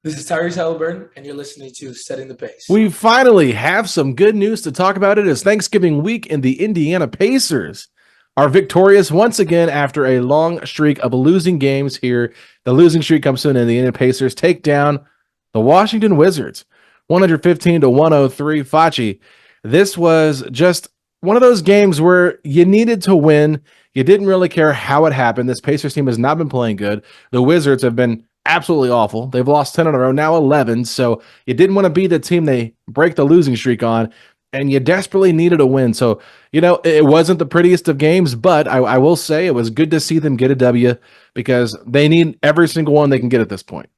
This is Tyrese Haliburton, and you're listening to Setting the Pace. We finally have some good news to talk about. It is Thanksgiving week, and the Indiana Pacers are victorious once again after a long streak of losing games here. The losing streak comes soon, and the Indiana Pacers take down the Washington Wizards 115 to 103. Facci, this was just one of those games where you needed to win. You didn't really care how it happened. This Pacers team has not been playing good. The Wizards have been absolutely awful. They've lost 10 in a row, now 11. So you didn't want to be the team they break the losing streak on, and you desperately needed a win. So, it wasn't the prettiest of games, but I will say it was good to see them get a W because they need every single one they can get at this point.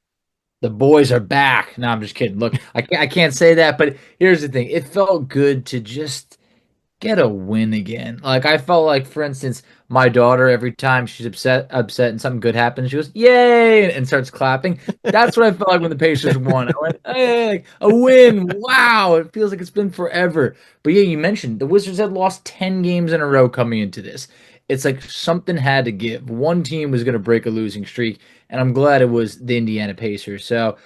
The boys are back. No, I'm just kidding. Look, I can't say that, but here's the thing. It felt good to just get a win again. Like I felt like, for instance, my daughter, every time she's upset and something good happens, she goes, "Yay!" and starts clapping. That's what I felt like when the Pacers won. I went, "Hey, a win. Wow." It feels like it's been forever. But yeah, you mentioned the Wizards had lost 10 games in a row coming into this. It's like something had to give. One team was going to break a losing streak, and I'm glad it was the Indiana Pacers. So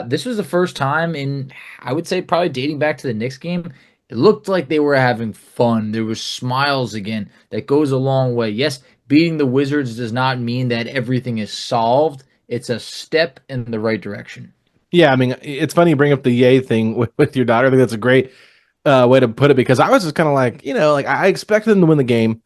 this was the first time in, I would say, probably dating back to the Knicks game. It looked like they were having fun. There was smiles again. That goes a long way. Yes, beating the Wizards does not mean that everything is solved. It's a step in the right direction. Yeah, I mean, it's funny you bring up the yay thing with your daughter. I think that's a great way to put it because I was just kind of like, I expected them to win the game.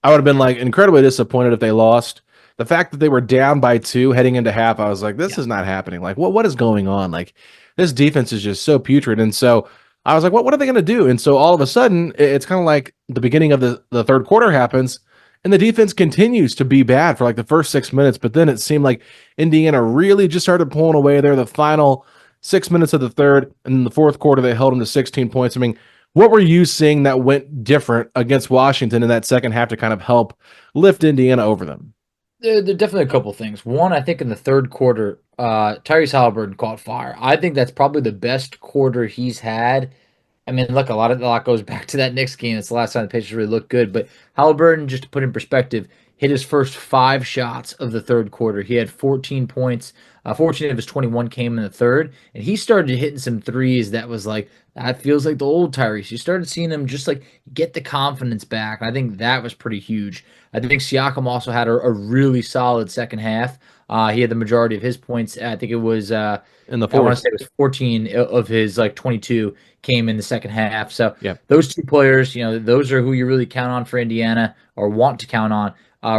I would have been like incredibly disappointed if they lost. The fact that they were down by 2 heading into half, I was like, this is not happening. Like, what is going on? Like, this defense is just so putrid. And so I was like, what are they going to do? And so all of a sudden, it's kind of like the beginning of the third quarter happens, and the defense continues to be bad for like the first 6 minutes. But then it seemed like Indiana really just started pulling away there. The final 6 minutes of the third, and in the fourth quarter, they held them to 16 points. I mean, what were you seeing that went different against Washington in that second half to kind of help lift Indiana over them? There are definitely a couple things. One, I think in the third quarter, Tyrese Haliburton caught fire. I think that's probably the best quarter he's had. I mean, look, a lot goes back to that Knicks game. It's the last time the Pacers really looked good. But Haliburton, just to put in perspective, hit his first 5 shots of the third quarter. He had 14 points. 14 of his 21 came in the third, and he started hitting some threes that was like, that feels like the old Tyrese. You started seeing him just like get the confidence back. I think that was pretty huge. I think Siakam also had a really solid second half. He had the majority of his points. I think it was In the I want to fourth. say it was 14 of his like 22 came in the second half. So Yeah. those two players, those are who you really count on for Indiana or want to count on.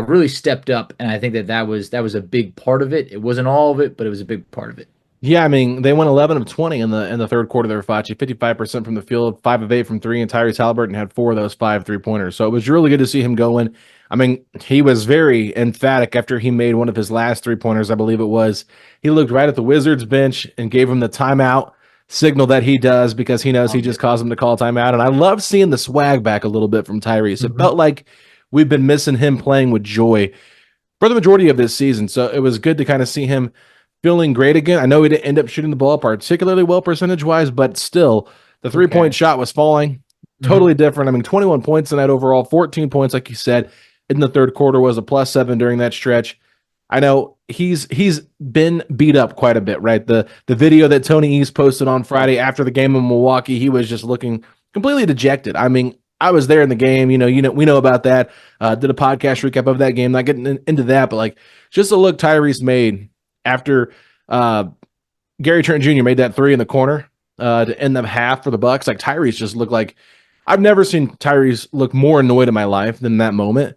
Really stepped up, and I think that was a big part of it. It wasn't all of it, but it was a big part of it. Yeah, I mean, they went 11 of 20 in the third quarter there, Facci, 55% from the field, 5 of 8 from 3, and Tyrese Haliburton had 4 of those 5 3-pointers. So it was really good to see him going. I mean, he was very emphatic after he made one of his last 3-pointers, I believe it was. He looked right at the Wizards bench and gave him the timeout signal that he does because he knows he just caused him to call timeout. And I love seeing the swag back a little bit from Tyrese. It felt like we've been missing him playing with joy for the majority of this season. So it was good to kind of see him feeling great again. I know he didn't end up shooting the ball particularly well percentage wise, but still, the 3-point shot was falling. Totally different. I mean, 21 points in that overall, 14 points, like you said, in the third quarter was a +7 during that stretch. I know he's been beat up quite a bit, right? The video that Tony East posted on Friday after the game in Milwaukee, he was just looking completely dejected. I mean, I was there in the game, we know about that. Did a podcast recap of that game, not getting into that, but like just the look Tyrese made after Gary Trent Jr. made that 3 in the corner to end the half for the Bucks. Like Tyrese just looked like I've never seen Tyrese look more annoyed in my life than that moment.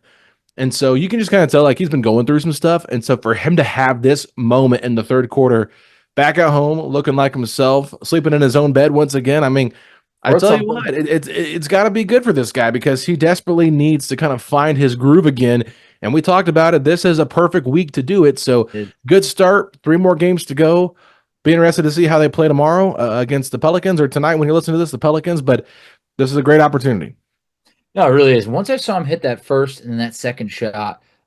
And so you can just kind of tell like he's been going through some stuff. And so for him to have this moment in the third quarter, back at home, looking like himself, sleeping in his own bed once again, I mean, I tell you what, it's got to be good for this guy because he desperately needs to kind of find his groove again. And we talked about it. This is a perfect week to do it. So good start. 3 more games to go. Be interested to see how they play tomorrow against the Pelicans or tonight when you listen to this, the Pelicans. But this is a great opportunity. No, it really is. Once I saw him hit that first and then that second shot,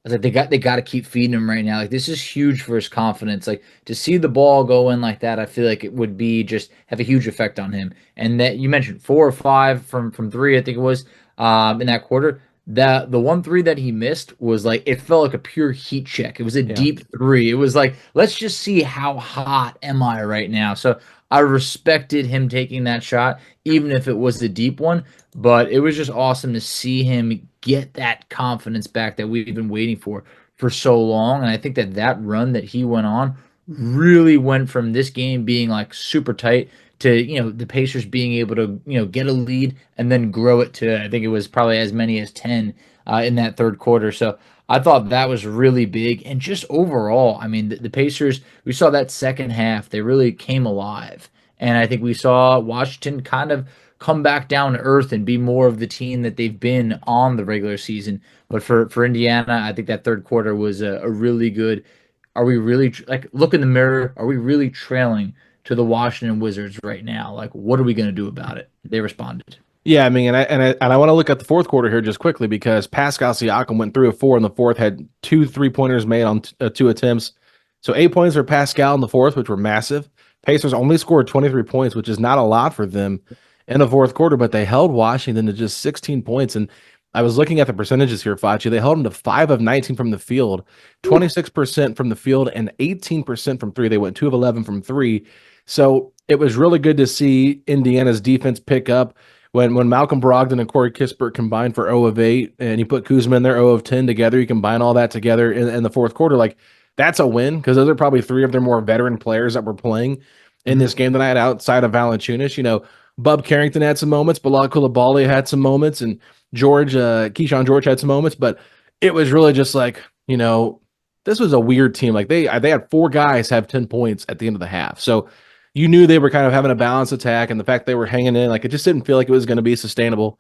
I was like, they got to keep feeding him right now. Like this is huge for his confidence. Like to see the ball go in like that, I feel like it would be just have a huge effect on him. And that you mentioned 4 or 5 from 3, I think it was in that quarter. that the 1 3 that he missed was like, it felt like a pure heat check. It was a deep three. It was like, let's just see how hot am I right now. So I respected him taking that shot, even if it was a deep one. But it was just awesome to see him get that confidence back that we've been waiting for so long. And I think that run that he went on really went from this game being like super tight to, the Pacers being able to, get a lead and then grow it to, I think it was probably as many as 10 in that third quarter. So I thought that was really big. And just overall, I mean, the Pacers, we saw that second half, they really came alive. And I think we saw Washington kind of come back down to earth and be more of the team that they've been on the regular season. But for Indiana, I think that third quarter was a really good. Are we really, like, look in the mirror? Are we really trailing to the Washington Wizards right now? Like, what are we going to do about it? They responded. Yeah, I mean, and I want to look at the fourth quarter here just quickly because Pascal Siakam went 3 of 4 in the fourth, had 2 3-pointers made on 2 attempts. So 8 points for Pascal in the fourth, which were massive. Pacers only scored 23 points, which is not a lot for them in the fourth quarter, but they held Washington to just 16 points. And I was looking at the percentages here, Facci. They held them to 5 of 19 from the field, 26% from the field, and 18% from three. They went 2 of 11 from three. So it was really good to see Indiana's defense pick up. When Malcolm Brogdon and Corey Kispert combined for 0 of 8, and you put Kuzma in there 0 of 10 together, you combine all that together in the fourth quarter, like, that's a win because those are probably 3 of their more veteran players that were playing in this game tonight outside of Valanciunas. Bub Carrington had some moments, Bilal Coulibaly had some moments, and Keyshawn George had some moments, but it was really just like, this was a weird team. Like they had 4 guys have 10 points at the end of the half. So you knew they were kind of having a balanced attack, and the fact they were hanging in, like, it just didn't feel like it was going to be sustainable.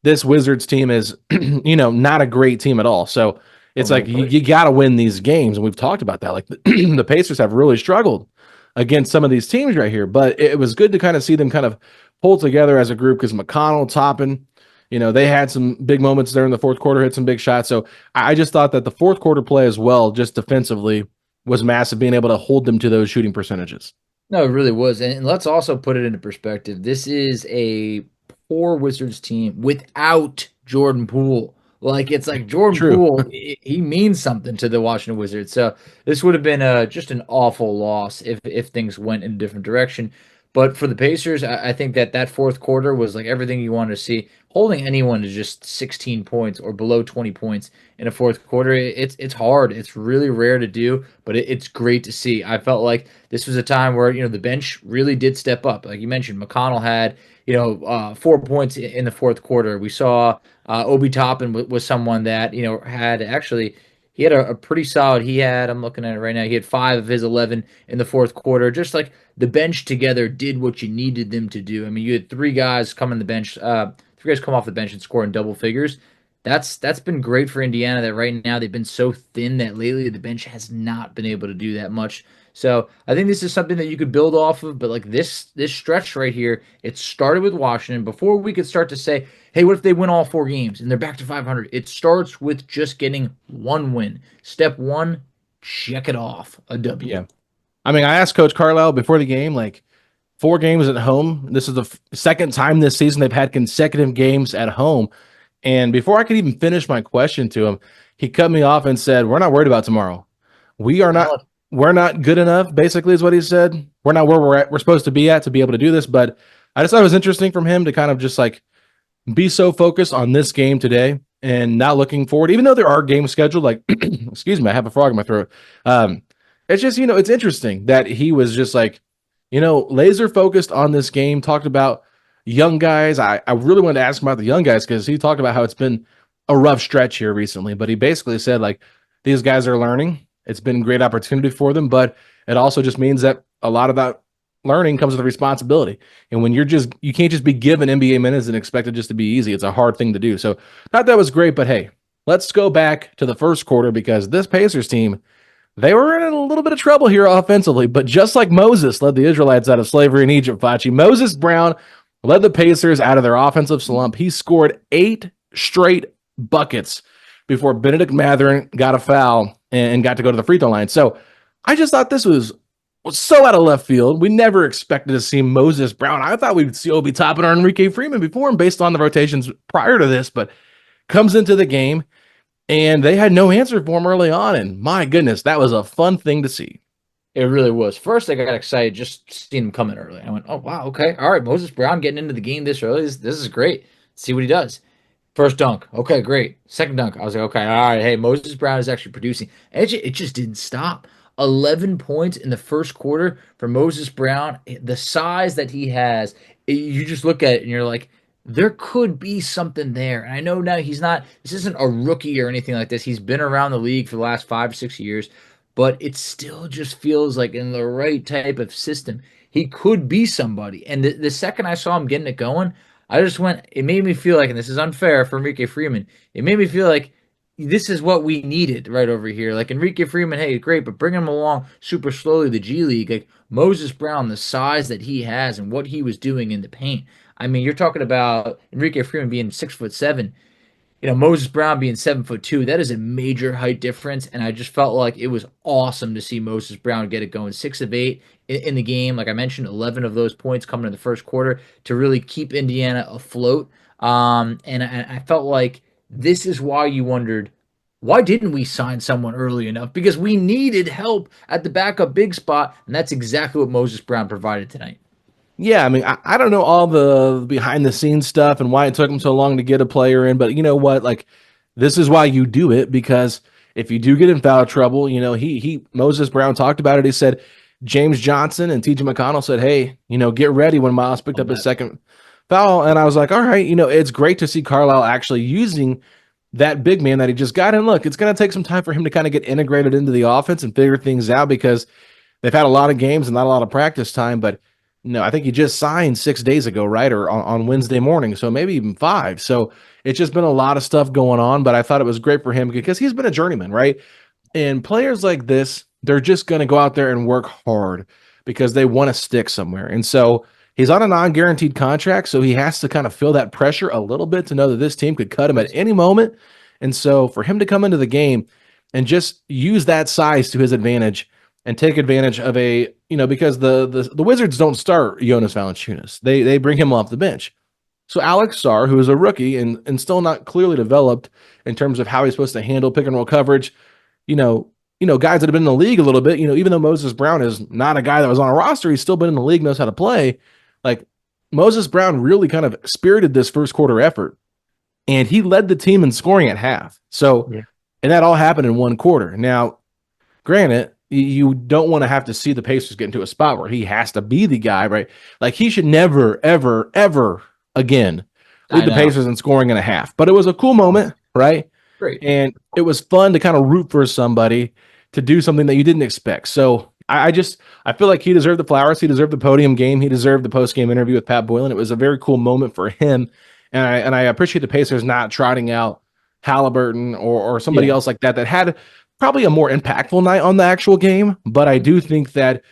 This Wizards team is, not a great team at all. So it's like you got to win these games, and we've talked about that. Like the Pacers have really struggled against some of these teams right here, but it was good to kind of see them kind of pull together as a group because McConnell, Toppin, they had some big moments there in the fourth quarter, hit some big shots. So I just thought that the fourth quarter play as well, just defensively, was massive, being able to hold them to those shooting percentages. No, it really was. And let's also put it into perspective. This is a poor Wizards team without Jordan Poole. Like, it's like Jordan Poole, he means something to the Washington Wizards. So this would have been just an awful loss if things went in a different direction. But for the Pacers, I think that fourth quarter was like everything you wanted to see. Holding anyone to just 16 points or below 20 points in a fourth quarter, it's hard. It's really rare to do, but it's great to see. I felt like this was a time where, the bench really did step up. Like you mentioned, McConnell had, 4 points in the fourth quarter. We saw Obi Toppin was someone that, had actually – he had a pretty solid. I'm looking at it right now. He had 5 of his 11 in the fourth quarter. Just like the bench together did what you needed them to do. I mean, you had 3 guys come on the bench, 3 guys come off the bench and score in double figures. That's been great for Indiana. That right now they've been so thin that lately the bench has not been able to do that much. So I think this is something that you could build off of. But like this stretch right here, it started with Washington before we could start to say, hey, what if they win all 4 games and they're back to 500? It starts with just getting 1 win. Step 1, check it off, a W. Yeah. I mean, I asked Coach Carlisle before the game, like, 4 games at home. This is the second time this season they've had consecutive games at home. And before I could even finish my question to him, he cut me off and said, "We're not worried about tomorrow. We're not good enough," basically is what he said. We're not where we're supposed to be at to be able to do this. But I just thought it was interesting from him to kind of just like be so focused on this game today and not looking forward, even though there are games scheduled. Like, excuse me, I have a frog in my throat. It's just, it's interesting that he was just like, laser focused on this game, talked about young guys. I really wanted to ask him about the young guys because he talked about how it's been a rough stretch here recently, but he basically said, like, these guys are learning. It's been a great opportunity for them, but it also just means that a lot of that learning comes with a responsibility. And when you can't just be given NBA minutes and expect it just to be easy. It's a hard thing to do. So thought that was great, but hey, let's go back to the first quarter because this Pacers team, they were in a little bit of trouble here offensively, but just like Moses led the Israelites out of slavery in Egypt, Facci, Moses Brown led the Pacers out of their offensive slump. He scored 8 straight buckets before Benedict Mathurin got a foul and got to go to the free throw line. So I just thought this was so out of left field. We never expected to see Moses Brown. I thought we'd see Obi Toppin or Enrique Freeman before him based on the rotations prior to this, but comes into the game, and they had no answer for him early on. And my goodness, that was a fun thing to see. It really was. First, I got excited just seeing him coming early. I went, oh, wow, okay. All right, Moses Brown getting into the game this early. This is great. Let's see what he does. First dunk. Okay, great. Second dunk. I was like, okay, all right. Hey, Moses Brown is actually producing. And it just didn't stop. 11 points in the first quarter for Moses Brown. The size that he has, you just look at it and you're like, there could be something there. And I know now this isn't a rookie or anything like this. He's been around the league for the last 5 or 6 years, but it still just feels like in the right type of system, he could be somebody. And the second I saw him getting it going, it made me feel like, and this is unfair for Enrique Freeman, it made me feel like this is what we needed right over here. Like Enrique Freeman, hey, great, but bring him along super slowly, the G League. Like Moses Brown, the size that he has and what he was doing in the paint. I mean, you're talking about Enrique Freeman being 6'7". Moses Brown being 7'2", that is a major height difference, and I just felt like it was awesome to see Moses Brown get it going. 6 of 8 in the game, like I mentioned, 11 of those points coming in the first quarter to really keep Indiana afloat. And I felt like this is why you wondered, why didn't we sign someone early enough? Because we needed help at the backup big spot, and that's exactly what Moses Brown provided tonight. Yeah, I mean, I don't know all the behind the scenes stuff and why it took him so long to get a player in, but you know what? Like, this is why you do it, because if you do get in foul trouble, Moses Brown talked about it. He said James Johnson and TJ McConnell said, hey, get ready when Miles picked up his second foul. And I was like, all right, it's great to see Carlisle actually using that big man that he just got. And look, it's going to take some time for him to kind of get integrated into the offense and figure things out, because they've had a lot of games and not a lot of practice time, but no, I think he just signed 6 days ago, right? Or on Wednesday morning. So maybe even 5. So it's just been a lot of stuff going on, but I thought it was great for him because he's been a journeyman, right? And players like this, they're just going to go out there and work hard because they want to stick somewhere. And so he's on a non-guaranteed contract, so he has to kind of feel that pressure a little bit to know that this team could cut him at any moment. And so for him to come into the game and just use that size to his advantage and take advantage of because the Wizards don't start Jonas Valanciunas. They bring him off the bench. So Alex Sarr, who is a rookie and still not clearly developed in terms of how he's supposed to handle pick and roll coverage, guys that have been in the league a little bit, even though Moses Brown is not a guy that was on a roster, he's still been in the league, knows how to play. Like, Moses Brown really kind of spirited this first quarter effort, and he led the team in scoring at half. So, And that all happened in one quarter. Now, granted, you don't want to have to see the Pacers get into a spot where he has to be the guy, right? Like, he should never, ever, ever again lead the Pacers in scoring in a half. But it was a cool moment, right? Great. And it was fun to kind of root for somebody to do something that you didn't expect. So I feel like he deserved the flowers. He deserved the podium game. He deserved the post-game interview with Pat Boylan. It was a very cool moment for him. And I appreciate the Pacers not trotting out Haliburton or somebody else like that had probably a more impactful night on the actual game, but I do think that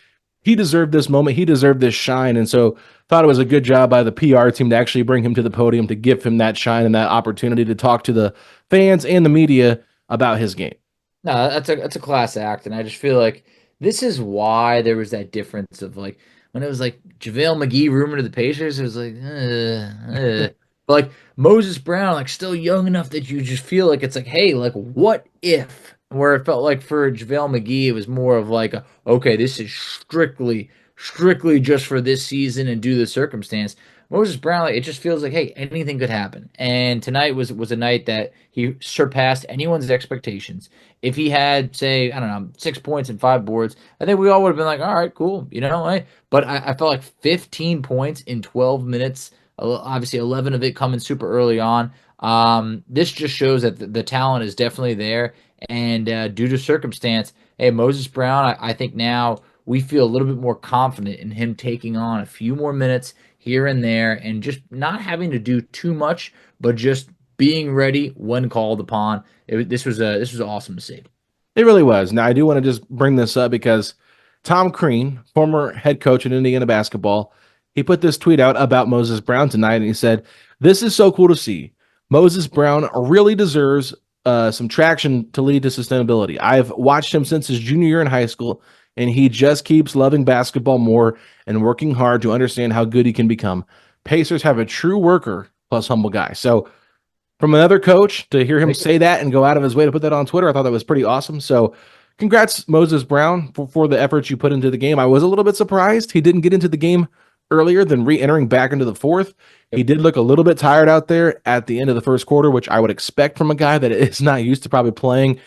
he deserved this moment. He deserved this shine. And so thought it was a good job by the PR team to actually bring him to the podium, to give him that shine and that opportunity to talk to the fans and the media about his game. No, that's a class act. And I just feel like this is why there was that difference of, like, when it was like JaVale McGee rumored to the Pacers, it was like, But like Moses Brown, like, still young enough that you just feel like it's like, hey, like, what if? Where it felt like for JaVale McGee, it was more of like, okay, this is strictly just for this season and due to the circumstance. Moses Brown, like, it just feels like, hey, anything could happen. And tonight was a night that he surpassed anyone's expectations. If he had, say, I don't know, 6 points and 5 boards, I think we all would have been like, all right, cool, right? But I felt like 15 points in 12 minutes, obviously 11 of it coming super early on. This just shows that the talent is definitely there. And due to circumstance, hey, Moses Brown, I think now we feel a little bit more confident in him taking on a few more minutes here and there and just not having to do too much, but just being ready when called upon. This was awesome to see. It really was. Now, I do want to just bring this up because Tom Crean, former head coach in Indiana basketball, he put this tweet out about Moses Brown tonight, and he said, "This is so cool to see. Moses Brown really deserves some traction to lead to sustainability. I've watched him since his junior year in high school, and he just keeps loving basketball more and working hard to understand how good he can become. Pacers have a true worker plus humble guy." So from another coach to hear him say that and go out of his way to put that on Twitter. I thought that was pretty awesome. So congrats, Moses Brown, for the efforts you put into the game. I was a little bit surprised he didn't get into the game earlier than re-entering back into the fourth. He did look a little bit tired out there at the end of the first quarter, which I would expect from a guy that is not used to probably playing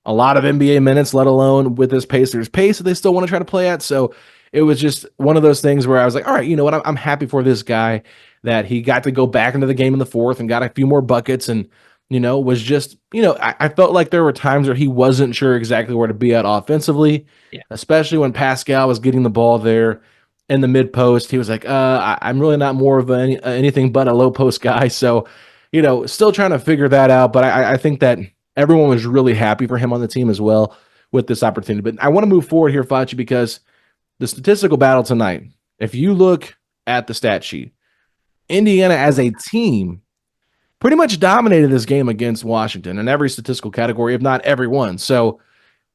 a lot of NBA minutes, let alone with this Pacers pace that they still want to try to play at. So it was just one of those things where I was like, all right, you know what? I'm happy for this guy that he got to go back into the game in the fourth and got a few more buckets and, was just, I felt like there were times where he wasn't sure exactly where to be at offensively, especially when Pascal was getting the ball there in the mid post. He was like, I'm really not more of anything but a low post guy. So, still trying to figure that out. But I think that everyone was really happy for him on the team as well with this opportunity. But I want to move forward here, Facci, because the statistical battle tonight, if you look at the stat sheet, Indiana as a team pretty much dominated this game against Washington in every statistical category, if not every one. So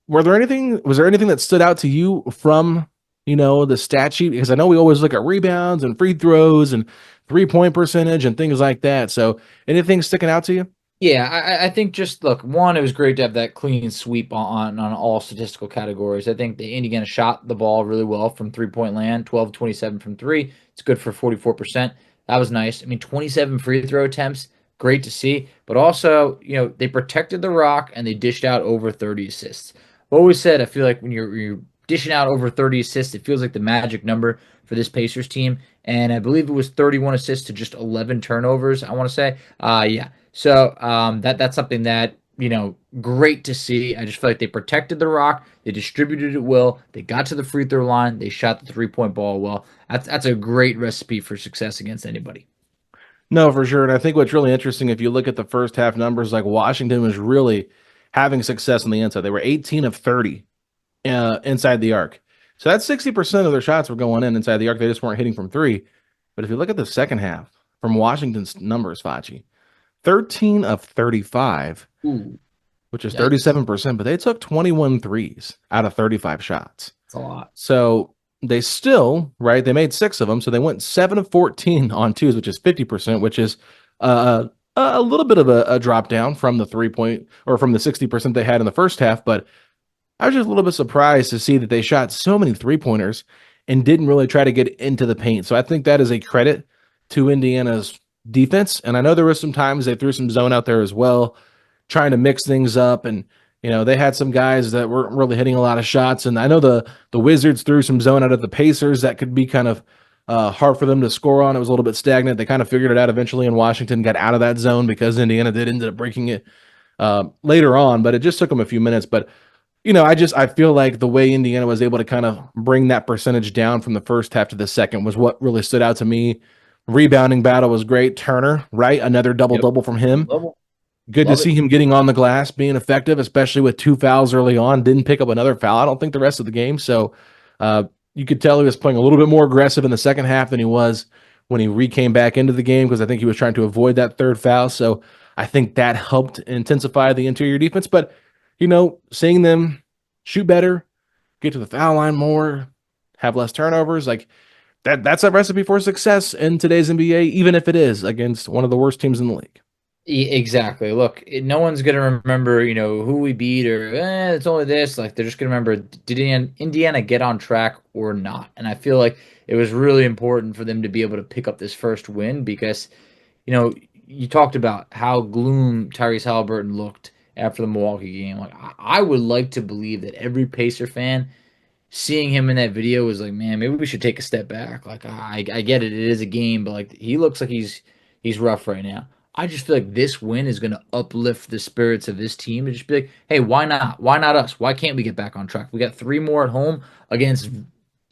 was there anything that stood out to you from, the stat sheet? Because I know we always look at rebounds and free throws and 3-point percentage and things like that. So anything sticking out to you? Yeah, I think just look, one, it was great to have that clean sweep on all statistical categories. I think the Indiana shot the ball really well from 3-point land, 12-27 from three. It's good for 44%. That was nice. I mean, 27 free throw attempts, great to see. But also, they protected the rock and they dished out over 30 assists. I've always said, I feel like when you're dishing out over 30 assists, it feels like the magic number for this Pacers team. And I believe it was 31 assists to just 11 turnovers, I want to say. Yeah. So that's something that, great to see. I just feel like they protected the rock. They distributed it well. They got to the free throw line. They shot the 3-point ball well. That's a great recipe for success against anybody. No, for sure. And I think what's really interesting, if you look at the first half numbers, like Washington was really having success on the inside. They were 18 of 30 inside the arc. So that's 60% of their shots were going in inside the arc. They just weren't hitting from three. But if you look at the second half from Washington's numbers, Facci, 13 of 35, which is 37%, but they took 21 threes out of 35 shots. That's a lot. So they still, right, they made 6 of them, so they went 7 of 14 on twos, which is 50%, which is a little bit of a drop down from the 3-point or from the 60% they had in the first half, but I was just a little bit surprised to see that they shot so many 3-pointers and didn't really try to get into the paint. So I think that is a credit to Indiana's defense. And I know there was some times they threw some zone out there as well, trying to mix things up. And, they had some guys that weren't really hitting a lot of shots. And I know the Wizards threw some zone out at the Pacers that could be kind of hard for them to score on. It was a little bit stagnant. They kind of figured it out eventually, and Washington got out of that zone because Indiana did end up breaking it later on, but it just took them a few minutes. But I feel like the way Indiana was able to kind of bring that percentage down from the first half to the second was what really stood out to me. Rebounding battle was great. Turner, right? Another double-double from him. Good to see him getting on the glass, being effective, especially with 2 fouls early on. Didn't pick up another foul, I don't think, the rest of the game. So you could tell he was playing a little bit more aggressive in the second half than he was when he came back into the game, because I think he was trying to avoid that third foul. So I think that helped intensify the interior defense. But, seeing them shoot better, get to the foul line more, have less turnovers, like that's a recipe for success in today's NBA, even if it is against one of the worst teams in the league. Exactly. Look, no one's going to remember, who we beat or it's only this. Like, they're just going to remember, did Indiana get on track or not? And I feel like it was really important for them to be able to pick up this first win because, you talked about how gloom Tyrese Haliburton looked after the Milwaukee game. Like, I would like to believe that every Pacer fan seeing him in that video was like, man, maybe we should take a step back. Like, I get it is a game, but like he looks like he's rough right now. I just feel like this win is going to uplift the spirits of this team and just be like, hey, why not? Why not us? Why can't we get back on track? We got 3 more at home against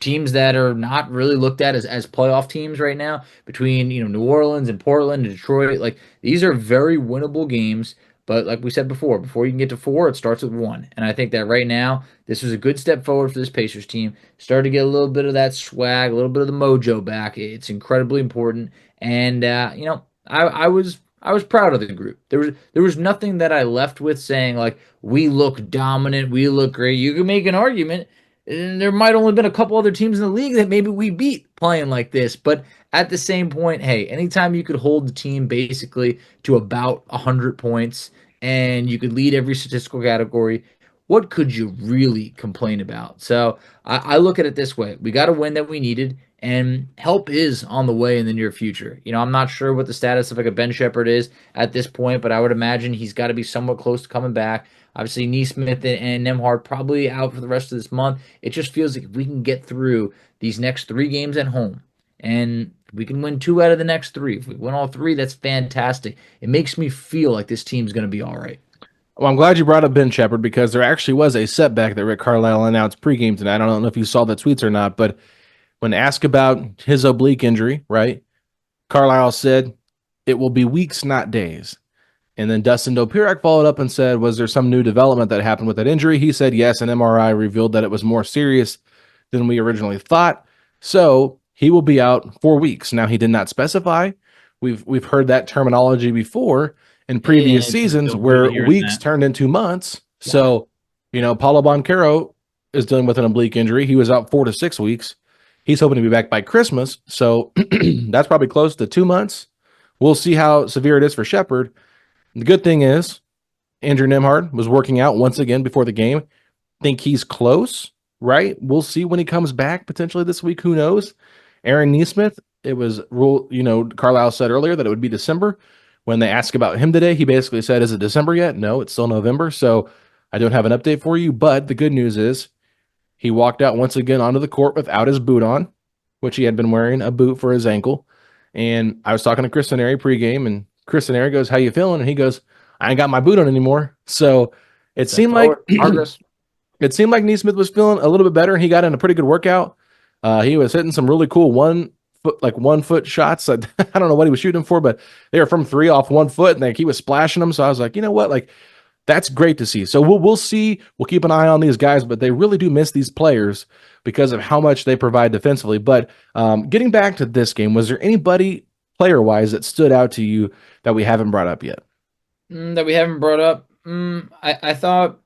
teams that are not really looked at as playoff teams right now, between New Orleans and Portland and Detroit. Like, these are very winnable games. But like we said before you can get to 4, it starts with 1. And I think that right now, this was a good step forward for this Pacers team. Started to get a little bit of that swag, a little bit of the mojo back. It's incredibly important. And, I was proud of the group. There was nothing that I left with saying, like, we look dominant, we look great. You can make an argument And there might only been a couple other teams in the league that maybe we beat playing like this. But at the same point, hey, anytime you could hold the team basically to about 100 points and you could lead every statistical category, what could you really complain about? So I look at it this way. We got a win that we needed, and help is on the way in the near future. I'm not sure what the status of like a Ben Shepherd is at this point, but I would imagine he's got to be somewhat close to coming back. Obviously, Neesmith and Nembhard probably out for the rest of this month. It just feels like if we can get through these next 3 games at home, and we can win 2 out of the next 3. If we win all 3, that's fantastic. It makes me feel like this team's going to be all right. Well, I'm glad you brought up Ben Shepherd because there actually was a setback that Rick Carlisle announced pregame tonight. I don't know if you saw the tweets or not, but when asked about his oblique injury, right, Carlisle said it will be weeks, not days. And then Dustin Dopirak followed up and said, was there some new development that happened with that injury? He said, yes, an MRI revealed that it was more serious than we originally thought. So he will be out 4 weeks. Now, he did not specify. We've heard that terminology before in previous seasons where weeks turned into months. Yeah. So, Paulo Banchero is dealing with an oblique injury. He was out 4 to 6 weeks. He's hoping to be back by Christmas. So that's probably close to 2 months. We'll see how severe it is for Shepherd. The good thing is Andrew Nembhard was working out once again before the game. Think he's close, right? We'll see when he comes back potentially this week. Who knows? Aaron Neesmith, it was Carlisle said earlier that it would be December. When they asked about him today, he basically said, is it December yet? No, it's still November. So I don't have an update for you. But the good news is he walked out once again onto the court without his boot on, which he had been wearing a boot for his ankle. And I was talking to Chris Neri pregame, and Chris Neri goes, how you feeling? And he goes, I ain't got my boot on anymore. So it seemed like Neesmith was feeling a little bit better. He got in a pretty good workout. He was hitting some really cool 1 foot shots. I don't know what he was shooting for, but they were from 3 off 1 foot, and he was splashing them. So I was like, you know what? That's great to see. So we'll see. We'll keep an eye on these guys, but they really do miss these players because of how much they provide defensively. But getting back to this game, was there anybody player-wise that stood out to you that we haven't brought up yet? That we haven't brought up? I thought...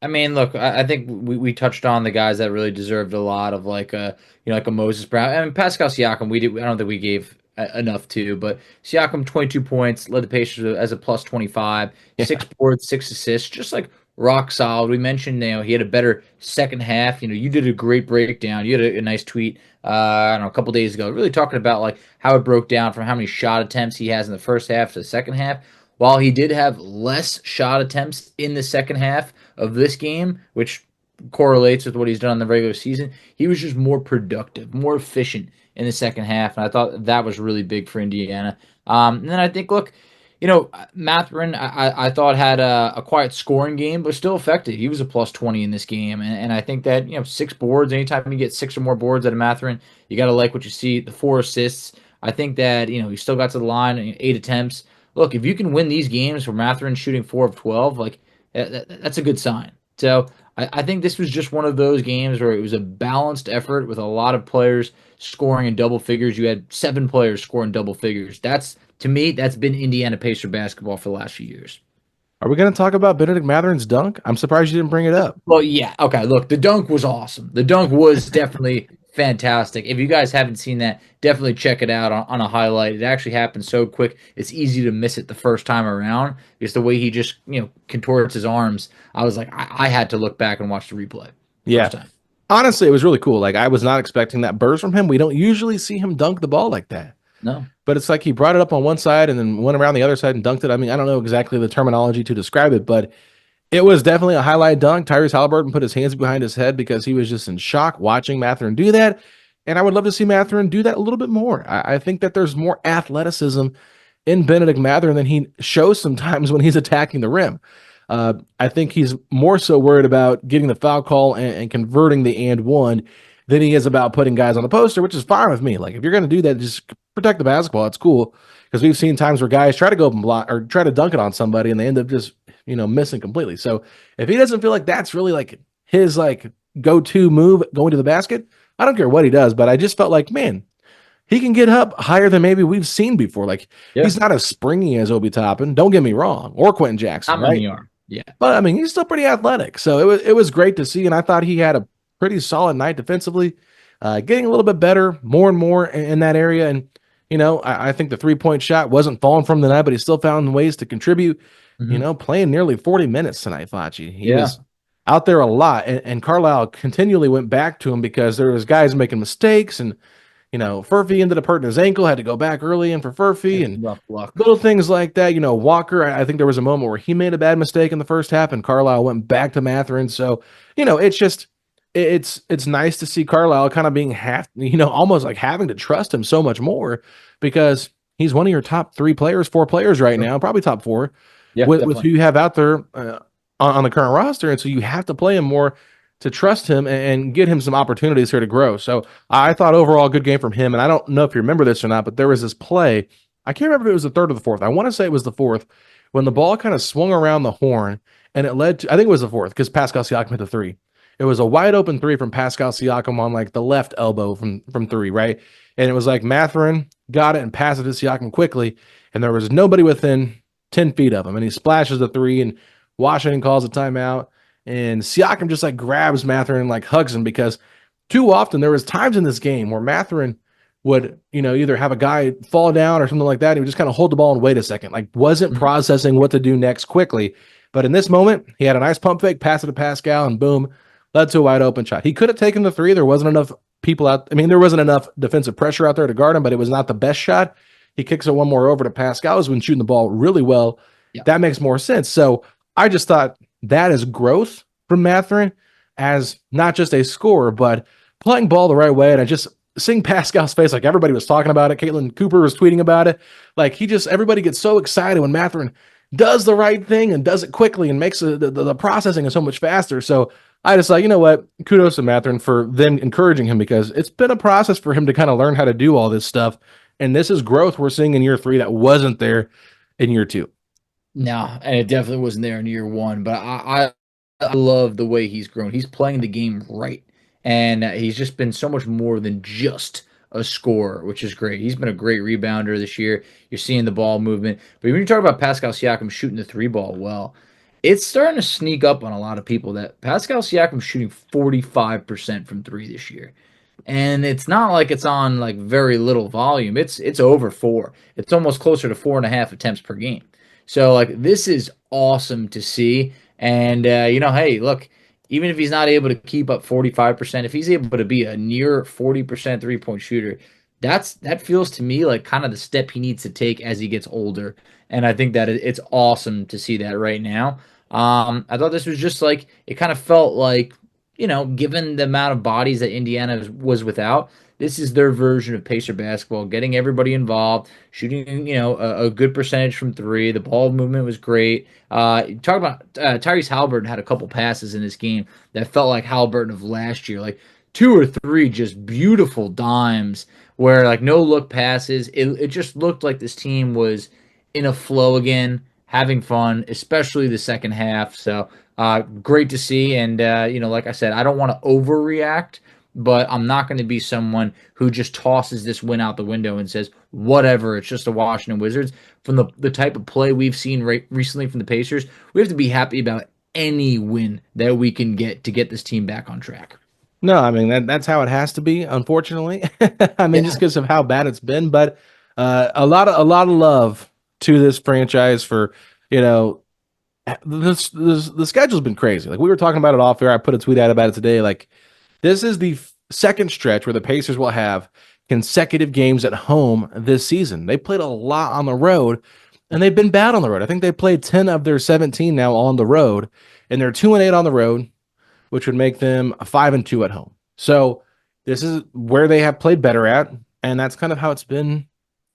I mean, look, I think we touched on the guys that really deserved a lot of like a Moses Brown and Pascal Siakam. I don't think we gave enough to, but Siakam 22 points, led the Pacers as a plus 25, 6 boards, 6 assists, just like rock solid. We mentioned he had a better second half. You did a great breakdown. You had a nice tweet I don't know, a couple days ago, really talking about like how it broke down from how many shot attempts he has in the first half to the second half. While he did have less shot attempts in the second half of this game, which correlates with what he's done in the regular season, he was just more productive, more efficient in the second half, and I thought that was really big for Indiana. And then I think, look, Mathurin, I thought had a quiet scoring game, but still effective. He was a plus 20 in this game, and I think that 6 boards, anytime you get 6 or more boards out of Mathurin, you got to like what you see. The 4 assists, I think that he still got to the line, 8 attempts. Look, if you can win these games where Mathurin shooting 4 of 12, that's a good sign. So I think this was just one of those games where it was a balanced effort with a lot of players scoring in double figures. You had 7 players scoring double figures. To me, that's been Indiana Pacer basketball for the last few years. Are we going to talk about Benedict Mathurin's dunk? I'm surprised you didn't bring it up. Well, yeah. Okay, look, the dunk was awesome. The dunk was definitely fantastic. If you guys haven't seen that, definitely check it out on a highlight. It actually happened so quick, it's easy to miss it the first time around. It's the way he just, contorts his arms. I was like, I had to look back and watch the replay. Yeah. Honestly, it was really cool. I was not expecting that burst from him. We don't usually see him dunk the ball like that. No. But it's like he brought it up on one side and then went around the other side and dunked it. I mean, I don't know exactly the terminology to describe it, but it was definitely a highlight dunk. Tyrese Haliburton put his hands behind his head because he was just in shock watching Mathurin do that. And I would love to see Mathurin do that a little bit more. I think that there's more athleticism in Benedict Mathurin than he shows sometimes when he's attacking the rim. I think he's more so worried about getting the foul call and converting the and one than he is about putting guys on the poster, which is fine with me. If you're going to do that, just protect the basketball. It's cool because we've seen times where guys try to go up and block or try to dunk it on somebody and they end up just, missing completely. So if he doesn't feel like that's really his go-to move going to the basket, I don't care what he does, but I just felt like, man, he can get up higher than maybe we've seen before. He's not as springy as Obi Toppin. Don't get me wrong, or Quentin Jackson. Not many are. Yeah. But I mean, he's still pretty athletic. So it was great to see. And I thought he had a pretty solid night defensively, getting a little bit better more and more in that area. And, I think the 3-point shot wasn't falling from the net, but he still found ways to contribute, playing nearly 40 minutes tonight, Facci. He was out there a lot. And Carlisle continually went back to him because there was guys making mistakes. And, Furphy ended up hurting his ankle, had to go back early in for Furphy. And rough luck. little things like that. Walker, I think there was a moment where he made a bad mistake in the first half and Carlisle went back to Mathurin. So, it's just, it's nice to see Carlisle kind of being almost like having to trust him so much more because he's one of your top 4 players right now, probably top 4 with who you have out there on the current roster. And so you have to play him more to trust him and get him some opportunities here to grow. So I thought overall good game from him. And I don't know if you remember this or not, but there was this play. I can't remember if it was the third or the fourth. I want to say it was the fourth when the ball kind of swung around the horn and it led to, I think it was the fourth because Pascal Siakam hit the 3. It was a wide open 3 from Pascal Siakam on like the left elbow from 3, right? And it was like Mathurin got it and passed it to Siakam quickly. And there was nobody within 10 feet of him. And he splashes the 3 and Washington calls a timeout. And Siakam just like grabs Mathurin and like hugs him because too often there was times in this game where Mathurin would, either have a guy fall down or something like that. He would just kind of hold the ball and wait a second, like wasn't processing what to do next quickly. But in this moment, he had a nice pump fake, pass it to Pascal, and boom, led to a wide open shot. He could have taken the 3. There wasn't enough people out. I mean, there wasn't enough defensive pressure out there to guard him, but it was not the best shot. He kicks it one more over to Pascal, who's been shooting the ball really well. Yeah. That makes more sense. So I just thought that is growth from Mathurin as not just a scorer, but playing ball the right way. And I just seeing Pascal's face, like everybody was talking about it. Caitlin Cooper was tweeting about it. Like everybody gets so excited when Mathurin does the right thing and does it quickly and makes the processing is so much faster. So I just like, you know what? Kudos to Mathurin for them encouraging him because it's been a process for him to kind of learn how to do all this stuff. And this is growth we're seeing in year 3 that wasn't there in year 2. No, and it definitely wasn't there in year 1. But I love the way he's grown. He's playing the game right. And he's just been so much more than just a scorer, which is great. He's been a great rebounder this year. You're seeing the ball movement. But when you talk about Pascal Siakam shooting the 3 ball well, it's starting to sneak up on a lot of people that Pascal Siakam's shooting 45% from 3 this year. And it's not like it's on like very little volume. It's over 4. It's almost closer to 4.5 attempts per game. So like this is awesome to see. And hey, look, even if he's not able to keep up 45%, if he's able to be a near 40% 3-point shooter, that feels to me like kind of the step he needs to take as he gets older. And I think that it's awesome to see that right now. I thought this was just like, it kind of felt like, given the amount of bodies that Indiana was without, this is their version of Pacer basketball, getting everybody involved, shooting, a good percentage from 3. The ball movement was great. Talk about Tyrese Haliburton had a couple passes in this game that felt like Haliburton of last year, like 2 or 3 just beautiful dimes where like no look passes. It just looked like this team was in a flow again, having fun, especially the second half. So great to see. And, like I said, I don't want to overreact, but I'm not going to be someone who just tosses this win out the window and says, whatever, it's just the Washington Wizards. From the type of play we've seen recently from the Pacers, we have to be happy about any win that we can get to get this team back on track. No, I mean, that's how it has to be, unfortunately. I mean, just because of how bad it's been, but a lot of love to this franchise for, the schedule's been crazy. Like we were talking about it off air. I put a tweet out about it today. Like this is the second stretch where the Pacers will have consecutive games at home this season. They played a lot on the road and they've been bad on the road. I think they played 10 of their 17 now on the road, and they're 2-8 on the road, which would make them 5-2 at home. So this is where they have played better at, and that's kind of how it's been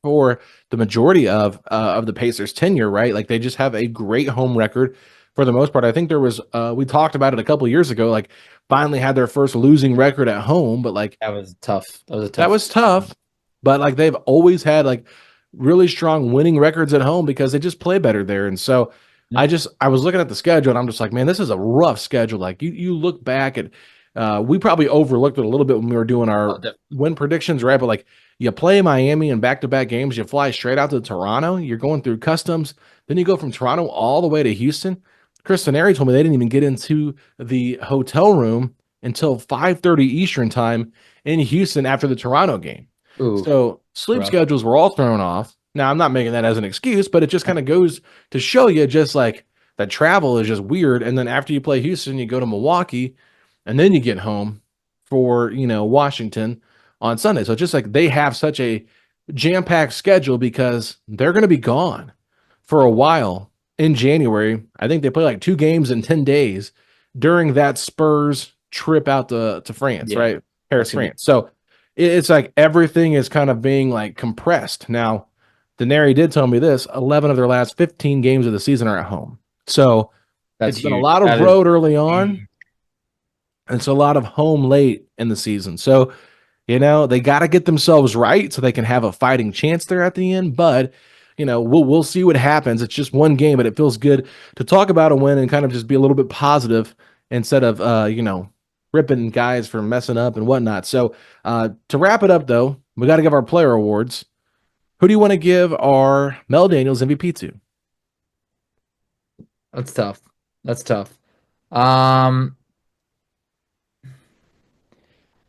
for the majority of the Pacers' tenure, right? Like they just have a great home record for the most part. I think there was we talked about it a couple years ago, like finally had their first losing record at home, but like that was tough. That was tough, but like they've always had like really strong winning records at home because they just play better there. And so I was looking at the schedule and I'm just like, man, this is a rough schedule. Like you look back at we probably overlooked it a little bit when we were doing our win predictions, right? But like you play Miami in back-to-back games, you fly straight out to Toronto, you're going through customs, then you go from Toronto all the way to Houston. Chris Teneri told me they didn't even get into the hotel room until 5:30 Eastern time in Houston after the Toronto game. Ooh, So sleep rough. schedules were all thrown off. Now, I'm not making that as an excuse, but it just kind of goes to show you just like that travel is just weird. And then after you play Houston, you go to Milwaukee, and then you get home for, Washington on Sunday. So it's just like they have such a jam-packed schedule because they're going to be gone for a while in January. I think they play like 2 games in 10 days during that Spurs trip out to France, Yeah, right? Paris, that's gonna be France. So it's like everything is kind of being like compressed. Now, Denary did tell me this: 11 of their last 15 games of the season are at home. So that's it's been a huge. lot of That is road early on, huge. and it's a lot of home late in the season. So, they got to get themselves right so they can have a fighting chance there at the end. But, we'll see what happens. It's just one game, but it feels good to talk about a win and kind of just be a little bit positive instead of, ripping guys for messing up and whatnot. So, to wrap it up, though, we got to give our player awards. Who do you want to give our Mel Daniels MVP to? That's tough. That's tough. Um,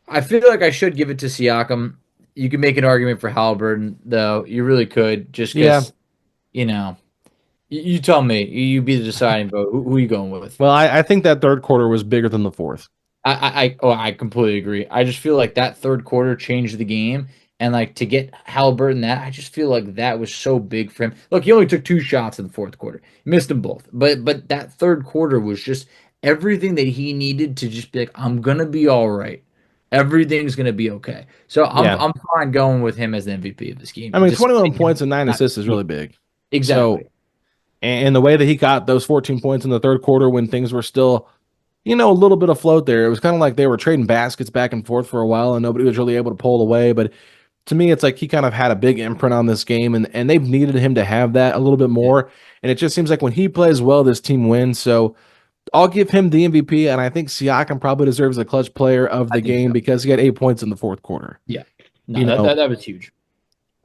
I feel like I should give it to Siakam. You could make an argument for Haliburton, though. You really could, just Yeah. because, you know, you tell me. You be the deciding vote. Who are you going with? Well, I think that third quarter was bigger than the fourth. I completely agree. I just feel like that third quarter changed the game, and like to get Haliburton, that I just feel like that was so big for him. Look, he only took 2 shots in the fourth quarter, he missed them both, but that third quarter was just everything that he needed to just be like, I'm gonna be all right. Everything's gonna be okay. So Yeah. I'm fine going with him as the MVP of this game. I mean, Despite 21 him points and 9 not assists is really big. exactly. So, and the way that he got those 14 points in the third quarter when things were still, a little bit afloat there, it was kind of like they were trading baskets back and forth for a while and nobody was really able to pull away. But to me, it's like he kind of had a big imprint on this game and they've needed him to have that a little bit more. And it just seems like when he plays well, this team wins. So I'll give him the MVP. And I think Siakam probably deserves the clutch player of I the think game so. because he had 8 points in the fourth quarter. Yeah. No, You know, that was huge.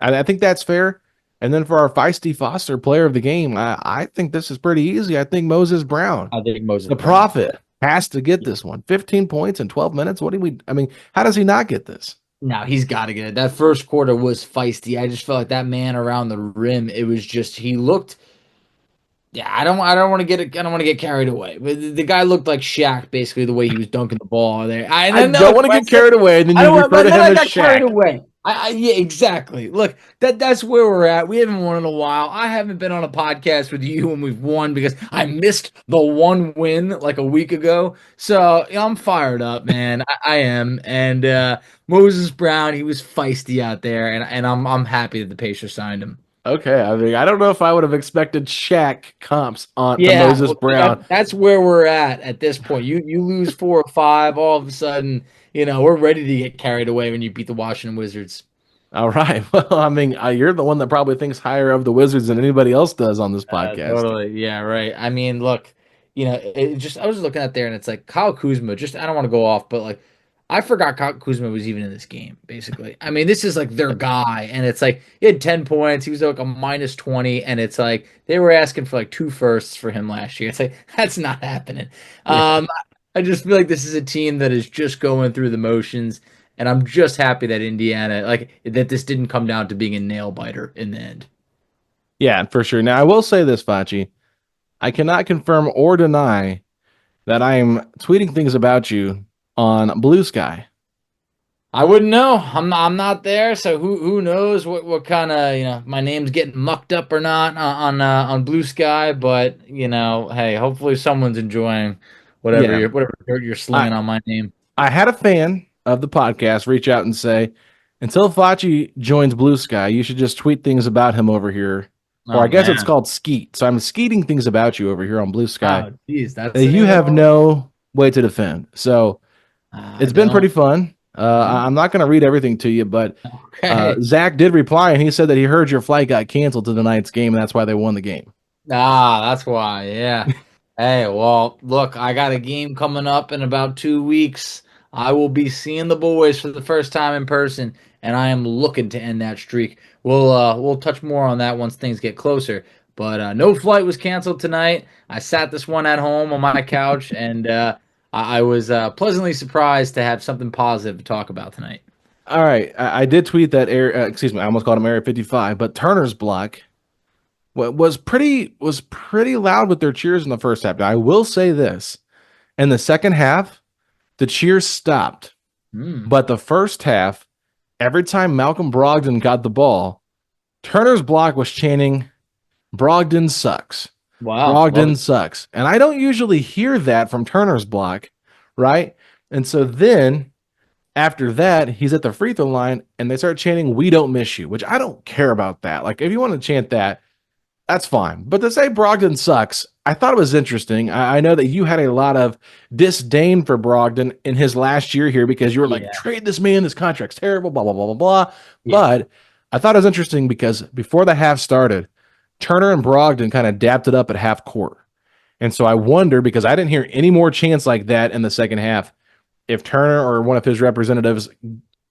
I think that's fair. And then for our feisty Foster player of the game, I think this is pretty easy. I think Moses Brown, I think Moses the Brown. prophet, has to get this one. 15 points in 12 minutes. How does he not get this? No, he's got to get it. That first quarter was feisty. I just felt like that man around the rim. It was just he looked. Yeah, I don't want to get it. I don't want to get carried away. But the guy looked like Shaq, basically the way he was dunking the ball there. I know, don't want to get carried away. And then you refer to him as carried Shaq. away. Yeah, exactly. Look, that's where we're at. We haven't won in a while. I haven't been on a podcast with you when we've won because I missed the one win like a week ago. So I'm fired up, man. I am. And Moses Brown, he was feisty out there, and I'm happy that the Pacers signed him. Okay, I don't know if I would have expected Shaq comps on to Moses Brown. That's where we're at this point. You lose 4 or 5, all of a sudden, we're ready to get carried away when you beat the Washington Wizards. All right. Well, you're the one that probably thinks higher of the Wizards than anybody else does on this podcast. Totally. Yeah, right. I mean, look, I was looking at there and it's like Kyle Kuzma, I don't want to go off, but like I forgot Kyle Kuzma was even in this game, basically. I mean, this is like their guy, and it's like he had 10 points, he was like a minus 20, and it's like they were asking for like 2 firsts for him last year. It's like that's not happening. Yeah. I just feel like this is a team that is just going through the motions. And I'm just happy that Indiana, that this didn't come down to being a nail biter in the end. Yeah, for sure. Now, I will say this, Facci. I cannot confirm or deny that I am tweeting things about you on Blue Sky. I wouldn't know. I'm not there, so who knows what kind of my name's getting mucked up or not on Blue Sky. But hey, hopefully someone's enjoying whatever dirt you're slinging on my name. I had a fan of the podcast reach out and say, until Facci joins Blue Sky, you should just tweet things about him over here. Or I guess it's called skeet. So I'm skeeting things about you over here on Blue Sky. Oh, geez, that you have no way to defend. So it's been pretty fun. I'm not going to read everything to you, but Zach did reply, and he said that he heard your flight got canceled to tonight's game, and that's why they won the game. That's why, yeah. Hey, well, look, I got a game coming up in about 2 weeks. I will be seeing the boys for the first time in person, and I am looking to end that streak. We'll touch more on that once things get closer. But But no flight was canceled tonight. I sat this one at home on my couch, and I was pleasantly surprised to have something positive to talk about tonight. All right, I did tweet that excuse me, I almost called him Area 55, but Turner's block was pretty loud with their cheers in the first half. Now, I will say this: in the second half, the cheers stopped, but the first half, every time Malcolm Brogdon got the ball, Turner's block was chanting, "Brogdon sucks." Wow, Brogdon sucks. And I don't usually hear that from Turner's block, right? And so then after that, he's at the free throw line and they start chanting, "We don't miss you," which I don't care about that. Like, if you want to chant that, that's fine. But to say Brogdon sucks, I thought it was interesting. I know that you had a lot of disdain for Brogdon in his last year here because you were like, trade this man, this contract's terrible, blah, blah, blah, blah, blah. Yeah. But I thought it was interesting because before the half started, Turner and Brogdon kind of dapped it up at half court. And so I wonder, because I didn't hear any more chants like that in the second half, if Turner or one of his representatives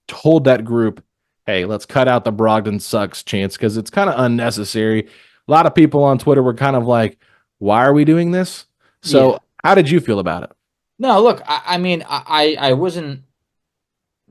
told that group, hey, let's cut out the Brogdon sucks chants because it's kind of unnecessary. A lot of people on Twitter were kind of like, why are we doing this? So how did you feel about it? No, look, I mean, I wasn't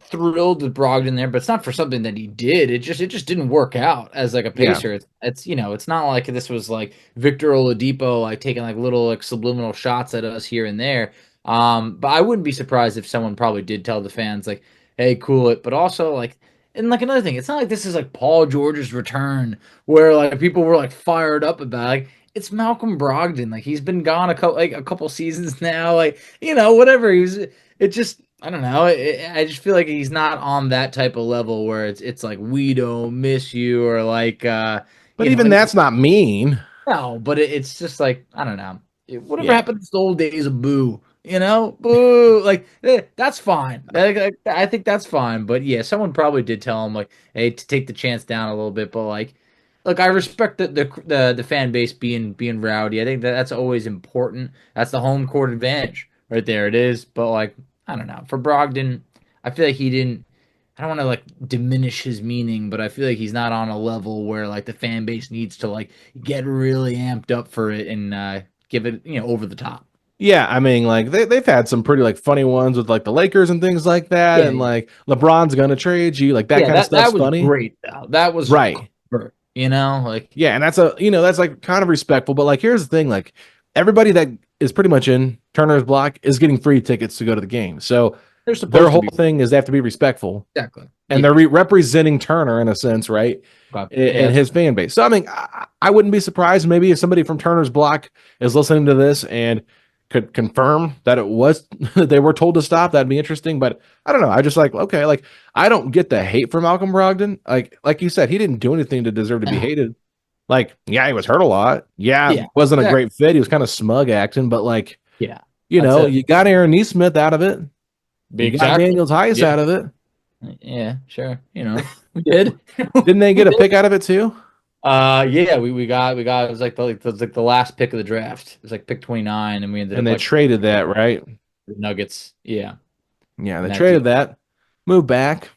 thrilled with Brogdon there, but it's not for something that he did. It just didn't work out as like a pacer. Yeah. It's it's not like this was like Victor Oladipo like taking like little like subliminal shots at us here and there. But I wouldn't be surprised if someone probably did tell the fans like, hey, cool it. But also like, and like another thing, it's not like this is like Paul George's return where like people were like fired up about it. Like, it's Malcolm Brogdon. Like, he's been gone a couple seasons now. Like, whatever. It just, I don't know. I just feel like he's not on that type of level where it's like, we don't miss you, or like, but even that's not mean. No, but it's just like, I don't know. Whatever happened to the old days of boo? Boo, like that's fine. I think that's fine. But yeah, someone probably did tell him like, hey, to take the chance down a little bit. But like, look, I respect the fan base being rowdy. I think that's always important. That's the home court advantage right there. It is. But like, I don't know. For Brogdon, I feel like he didn't. I don't want to like diminish his meaning, but I feel like he's not on a level where like the fan base needs to like get really amped up for it and give it over the top. Yeah, I mean, like they've had some pretty like funny ones with like the Lakers and things like that, and like LeBron's gonna trade you, like that kind of stuff's funny. Great, though. That was right. Like and that's that's like kind of respectful. But like, here's the thing: like everybody that is pretty much in Turner's block is getting free tickets to go to the game. So their whole thing is they have to be respectful, exactly, and they're representing Turner in a sense, right? And his fan base. So I mean, I wouldn't be surprised maybe if somebody from Turner's block is listening to this and could confirm that it was they were told to stop. That'd be interesting. But I don't know. I just like, okay, like I don't get the hate for Malcolm Brogdon. Like you said, he didn't do anything to deserve to be hated. Like, yeah, he was hurt a lot. Yeah, wasn't a great fit. He was kind of smug acting, but like, you got Aaron Nesmith out of it. You got Daniel Tice out of it. Yeah, sure. We did. Didn't they get a pick out of it too? We got it was like the last pick of the draft. It was like pick 29, and we ended up they traded that, right? Nuggets. Yeah, they traded that, moved back,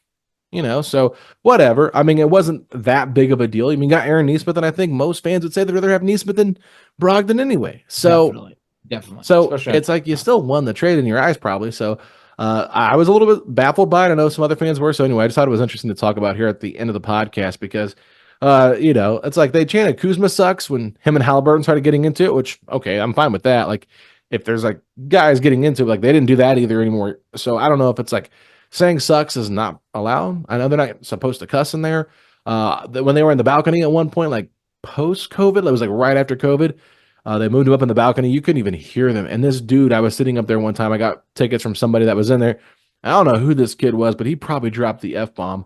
so whatever. I mean, it wasn't that big of a deal. I mean, you got Aaron Nesmith, and I think most fans would say they'd rather have Nesmith than Brogdon anyway. So definitely. So it's like you still won the trade in your eyes, probably. So I was a little bit baffled by it. I know some other fans were. So anyway, I just thought it was interesting to talk about here at the end of the podcast because it's like they chanted Kuzma sucks when him and Haliburton started getting into it, which, okay, I'm fine with that. Like, if there's like guys getting into it, like they didn't do that either anymore. So I don't know if it's like saying sucks is not allowed. I know they're not supposed to cuss in there. When they were in the balcony at one point, like post-COVID, it was like right after COVID, they moved him up in the balcony. You couldn't even hear them. And this dude, I was sitting up there one time. I got tickets from somebody that was in there. I don't know who this kid was, but he probably dropped the F-bomb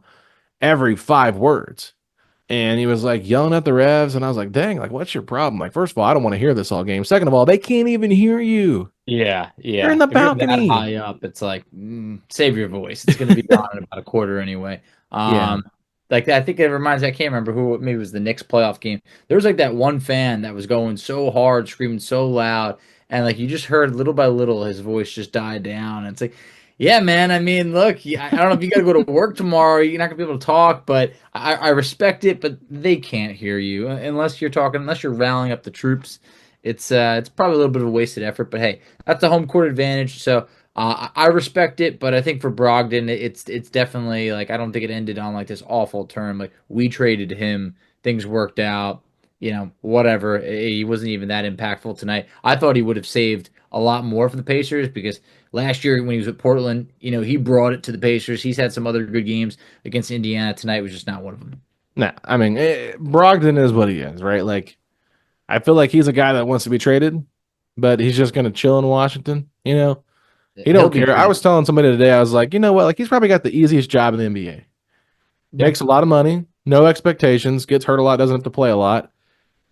every 5 words. And he was like yelling at the refs, and I was like, dang, like, what's your problem? Like, first of all, I don't want to hear this all game. Second of all, they can't even hear you. Yeah. You're in the balcony. You're that high up, it's like, save your voice. It's going to be gone in about a quarter anyway. Like, I think it reminds me, I can't remember who, maybe it was the Knicks playoff game. There was like that one fan that was going so hard, screaming so loud, and like you just heard little by little his voice just die down. And it's like, Yeah, man. I mean, look, I don't know if you got to go to work tomorrow. You're not gonna be able to talk, but I respect it. But they can't hear you unless you're talking, unless you're rallying up the troops. It's probably a little bit of a wasted effort. But hey, that's a home court advantage. So I respect it. But I think for Brogdon, it's definitely like I don't think it ended on like this awful term. Like we traded him, things worked out. Whatever. He wasn't even that impactful tonight. I thought he would have saved a lot more for the Pacers because last year when he was with Portland, he brought it to the Pacers. He's had some other good games against Indiana. Tonight was just not one of them. Nah, I mean, Brogdon is what he is, right? Like, I feel like he's a guy that wants to be traded, but he's just going to chill in Washington. He He'll don't be care. I great. was telling somebody today, I was like, you know what? Like, he's probably got the easiest job in the NBA. Makes a lot of money, no expectations, gets hurt a lot, doesn't have to play a lot.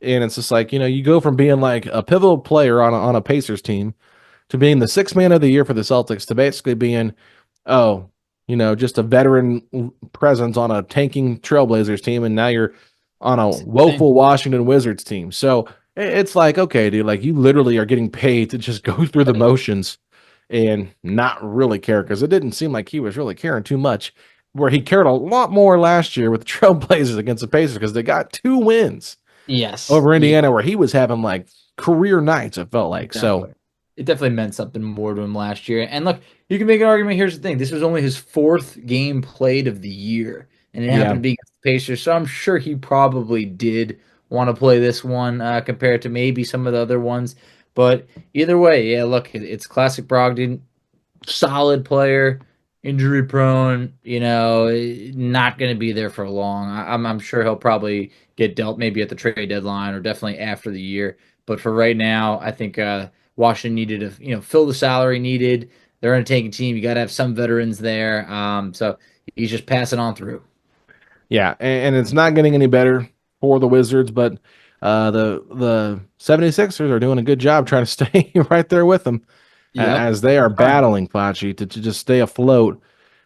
And it's just like, you go from being like a pivotal player on a Pacers team to being the sixth man of the year for the Celtics to basically being, just a veteran presence on a tanking Trailblazers team. And now you're on a woeful Washington Wizards team. So it's like, okay, dude, like you literally are getting paid to just go through the motions and not really care because it didn't seem like he was really caring too much. Where he cared a lot more last year with the Trailblazers against the Pacers because they got 2 wins. Yes. Over Indiana, where he was having like career nights, it felt like. Definitely. So It definitely meant something more to him last year. And look, you can make an argument. Here's the thing: this was only his 4th game played of the year, and it happened to be against the Pacers. So I'm sure he probably did want to play this one compared to maybe some of the other ones. But either way, yeah, look, it's classic Brogdon, solid player, injury prone. Not going to be there for long. I'm sure he'll probably get dealt maybe at the trade deadline or definitely after the year. But for right now, I think Washington needed to fill the salary needed. They're in a tanking team. You got to have some veterans there. So he's just passing on through. yeah, and it's not getting any better for the Wizards, but the 76ers are doing a good job trying to stay right there with them as they are battling Facci to just stay afloat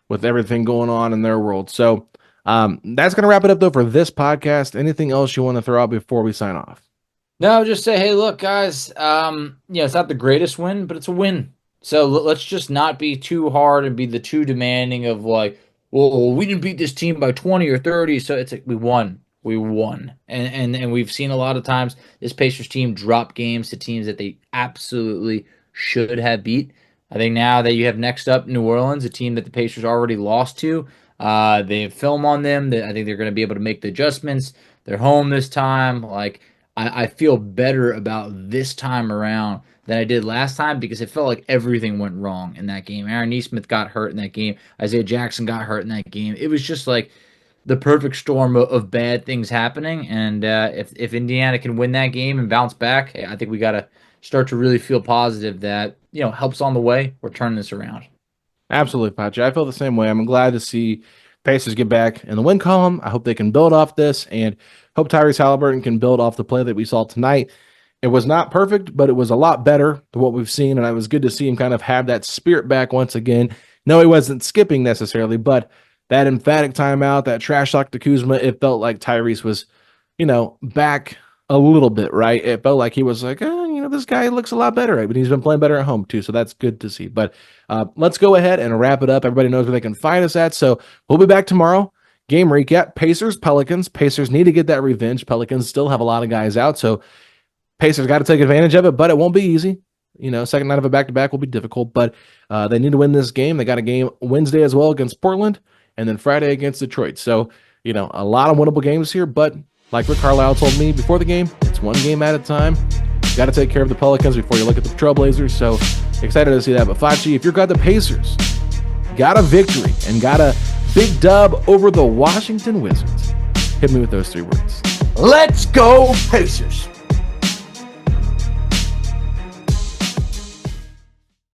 with everything going on in their world. So that's going to wrap it up, though, for this podcast. Anything else you want to throw out before we sign off? No, just say, hey, look, guys, it's not the greatest win, but it's a win. So let's just not be too hard and be the too demanding of like, well, we didn't beat this team by 20 or 30. So it's like, we won. We won. And we've seen a lot of times this Pacers team drop games to teams that they absolutely should have beat. I think now that you have next up New Orleans, a team that the Pacers already lost to, they have film on them. I think they're going to be able to make the adjustments. They're home this time. Like, I feel better about this time around than I did last time because it felt like everything went wrong in that game. Aaron Nesmith got hurt in that game. Isaiah Jackson got hurt in that game. It was just like the perfect storm of bad things happening. And if Indiana can win that game and bounce back, I think we got to start to really feel positive that, help's on the way. We're turning this around. Absolutely, Pachi. I feel the same way. I'm glad to see Pacers get back in the win column. I hope they can build off this and hope Tyrese Haliburton can build off the play that we saw tonight. It was not perfect, but it was a lot better than what we've seen, and it was good to see him kind of have that spirit back once again. No, he wasn't skipping necessarily, but that emphatic timeout, that trash talk to Kuzma, it felt like Tyrese was, back a little bit, right? It felt like he was like, this guy looks a lot better, right? But he's been playing better at home too, so that's good to see. But let's go ahead and wrap it up. Everybody knows where they can find us at, so we'll be back tomorrow. Game recap, Pacers, Pelicans. Pacers need to get that revenge. Pelicans still have a lot of guys out, so Pacers got to take advantage of it, but it won't be easy. Second night of a back-to-back will be difficult, but they need to win this game. They got a game Wednesday as well against Portland, and then Friday against Detroit. So, a lot of winnable games here, but like Rick Carlisle told me before the game, it's one game at a time. You got to take care of the Pelicans before you look at the Trailblazers, so excited to see that. But Facci, if you've got the Pacers, got a victory and got a big dub over the Washington Wizards, hit me with those 3 words. Let's go, Pacers.